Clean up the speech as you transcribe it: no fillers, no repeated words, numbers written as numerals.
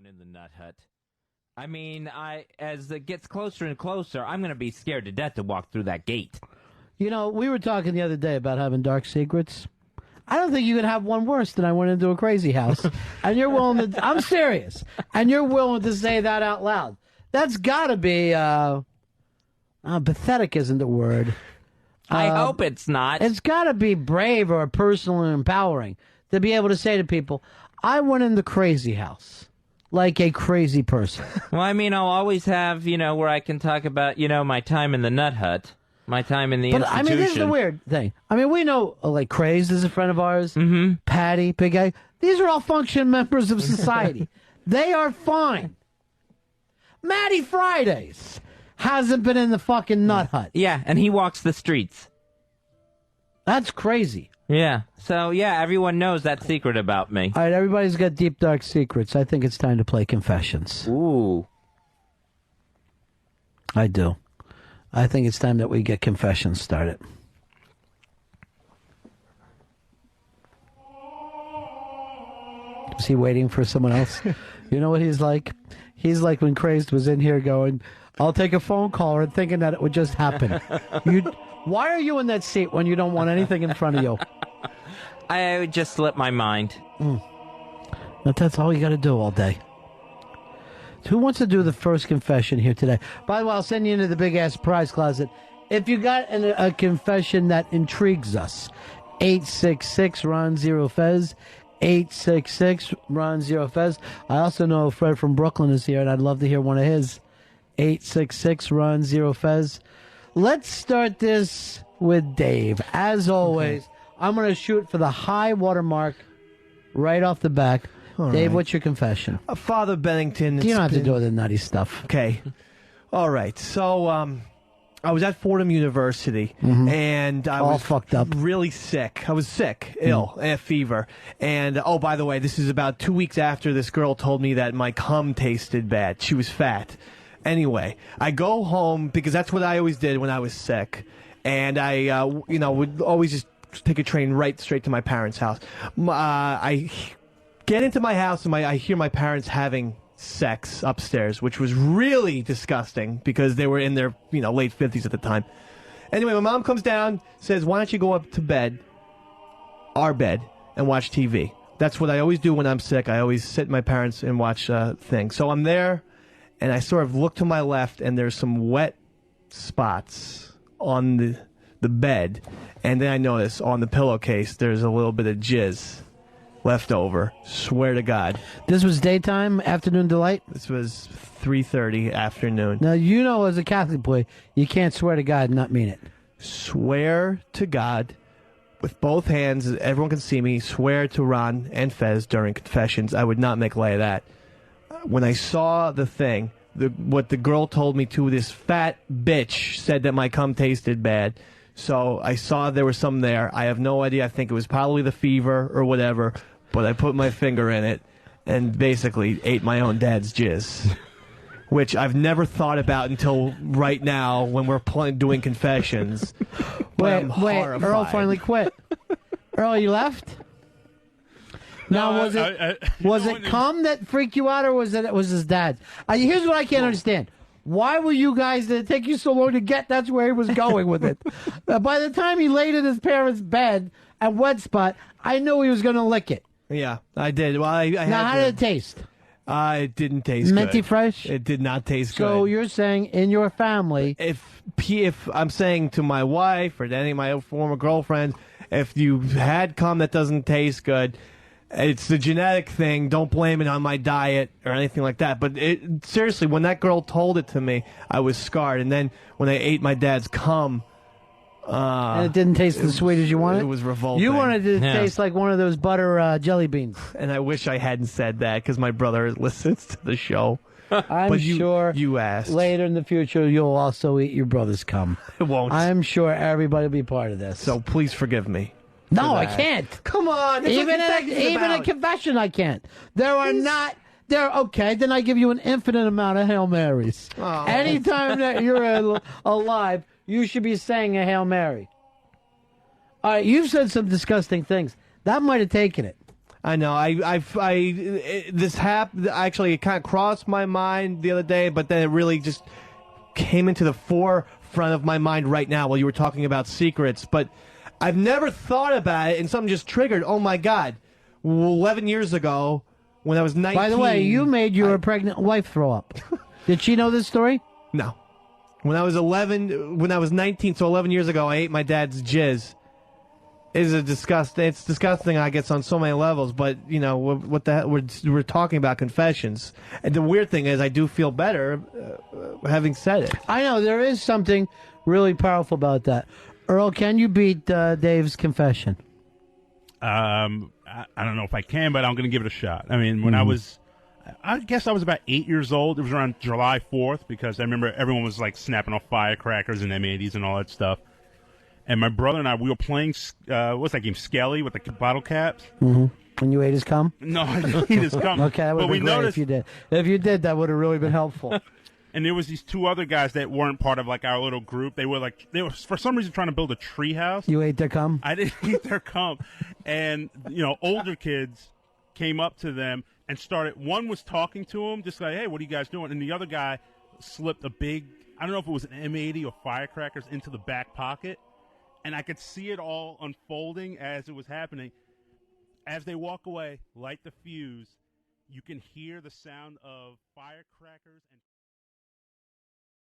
going in the nut hut. I mean, as it gets closer and closer, I'm going to be scared to death to walk through that gate. You know, we were talking the other day about having dark secrets. I don't think you could have one worse than I went into a crazy house. And you're willing to, I'm serious. And you're willing to say that out loud. That's got to be, pathetic isn't the word. I hope it's not. It's got to be brave or personal and empowering to be able to say to people, I went in the crazy house. Like a crazy person. Well, I mean, I'll always have, where I can talk about, my time in the nut hut, my time in the institution. I mean, this is the weird thing. I mean, we know, like, Crazed is a friend of ours. Mm-hmm. Patty, Big Guy. These are all functioning members of society. They are fine. Matty Fridays hasn't been in the fucking nut hut. Yeah, and he walks the streets. That's crazy. Yeah. So, yeah, everyone knows that secret about me. All right, everybody's got deep, dark secrets. I think it's time to play Confessions. Ooh. I do. I think it's time that we get Confessions started. Is he waiting for someone else? You know what he's like? He's like when Crazed was in here going, I'll take a phone call, and thinking that it would just happen. Why are you in that seat when you don't want anything in front of you? I would just slip my mind. But that's all you got to do all day. So who wants to do the first confession here today? By the way, I'll send you into the big-ass prize closet. If you got a confession that intrigues us, 866-RON-0-FEZ, 866-RON-0-FEZ. I also know Fred from Brooklyn is here, and I'd love to hear one of his. 866-RON-0-FEZ. Let's start this with Dave. As always, I'm going to shoot for the high watermark right off the back. All Dave, right. What's your confession? Father Bennington. You don't have to do the nutty stuff. Okay. All right. So I was at Fordham University, and I All was fucked up. really sick. I was sick, ill, I have fever. And, oh, by the way, this is about 2 weeks after this girl told me that my cum tasted bad. She was fat. Anyway, I go home because that's what I always did when I was sick. And I, would always just take a train straight to my parents' house. I get into my house and I hear my parents having sex upstairs, which was really disgusting because they were in their, late 50s at the time. Anyway, my mom comes down, says, why don't you go up to bed, our bed, and watch TV? That's what I always do when I'm sick. I always sit with my parents and watch things. So I'm there, and I sort of look to my left, and there's some wet spots on the bed. And then I notice on the pillowcase, there's a little bit of jizz left over. Swear to God. This was daytime, afternoon delight? This was 3:30 afternoon. Now, as a Catholic boy, you can't swear to God and not mean it. Swear to God, with both hands, everyone can see me, swear to Ron and Fez during confessions, I would not make light of that. When I saw the thing, what the girl told me to, this fat bitch said that my cum tasted bad. So I saw there was some there. I have no idea. I think it was probably the fever or whatever. But I put my finger in it and basically ate my own dad's jizz, which I've never thought about until right now when we're doing confessions. But I'm Wait, horrified. Earl finally quit. Earl, you left? Now, was it cum that freaked you out, or was it his dad? Here's what I can't understand. Why were you guys, did it take you so long to get, that's where he was going with it. By the time he laid in his parents' bed at wet spot, I knew he was going to lick it. Yeah, I did. Well, I Now, how did it taste? It didn't taste Minty good. fresh? It did not taste good. So you're saying in your family... If I'm saying to my wife or to any of my former girlfriends, if you had cum that doesn't taste good, it's the genetic thing. Don't blame it on my diet or anything like that. But seriously, when that girl told it to me, I was scarred. And then when I ate my dad's cum... and it didn't taste as sweet as you wanted? It was revolting. You wanted it to taste like one of those butter jelly beans. And I wish I hadn't said that because my brother listens to the show. I'm sure you asked. Later in the future, you'll also eat your brother's cum. It won't. I'm sure everybody will be part of this. So please forgive me. No, I can't. Come on. Even a confession, I can't. There are not... Okay, then I give you an infinite amount of Hail Marys. Oh. Anytime that you're alive, you should be saying a Hail Mary. All right, you've said some disgusting things. That might have taken it. I know. This happened. Actually, it kind of crossed my mind the other day, but then it really just came into the forefront of my mind right now while you were talking about secrets. But I've never thought about it, and something just triggered. Oh my God! 11 years ago, when I was 19. By the way, you made your pregnant wife throw up. Did she know this story? No. When I was 19, so 11 years ago, I ate my dad's jizz. It's disgusting, I guess, on so many levels. But you know what the hell? We're talking about confessions, and the weird thing is, I do feel better having said it. I know there is something really powerful about that. Earl, can you beat Dave's confession? I don't know if I can, but I'm going to give it a shot. I mean, when I guess I was about 8 years old. It was around July 4th because I remember everyone was like snapping off firecrackers and M80s and all that stuff. And my brother and I, we were playing, what's that game, Skelly with the bottle caps? Mm-hmm. And you ate his cum? No, I didn't eat his cum. Okay, that would be great if you did. If you did, that would have really been helpful. And there was these two other guys that weren't part of like our little group. They were for some reason trying to build a tree house. You ate their cum? I didn't eat their cum. And, you know, older kids came up to them and started, one was talking to him, just like, hey, what are you guys doing? And the other guy slipped a big, I don't know if it was an M80 or firecrackers into the back pocket. And I could see it all unfolding as it was happening. As they walk away, light the fuse, you can hear the sound of firecrackers and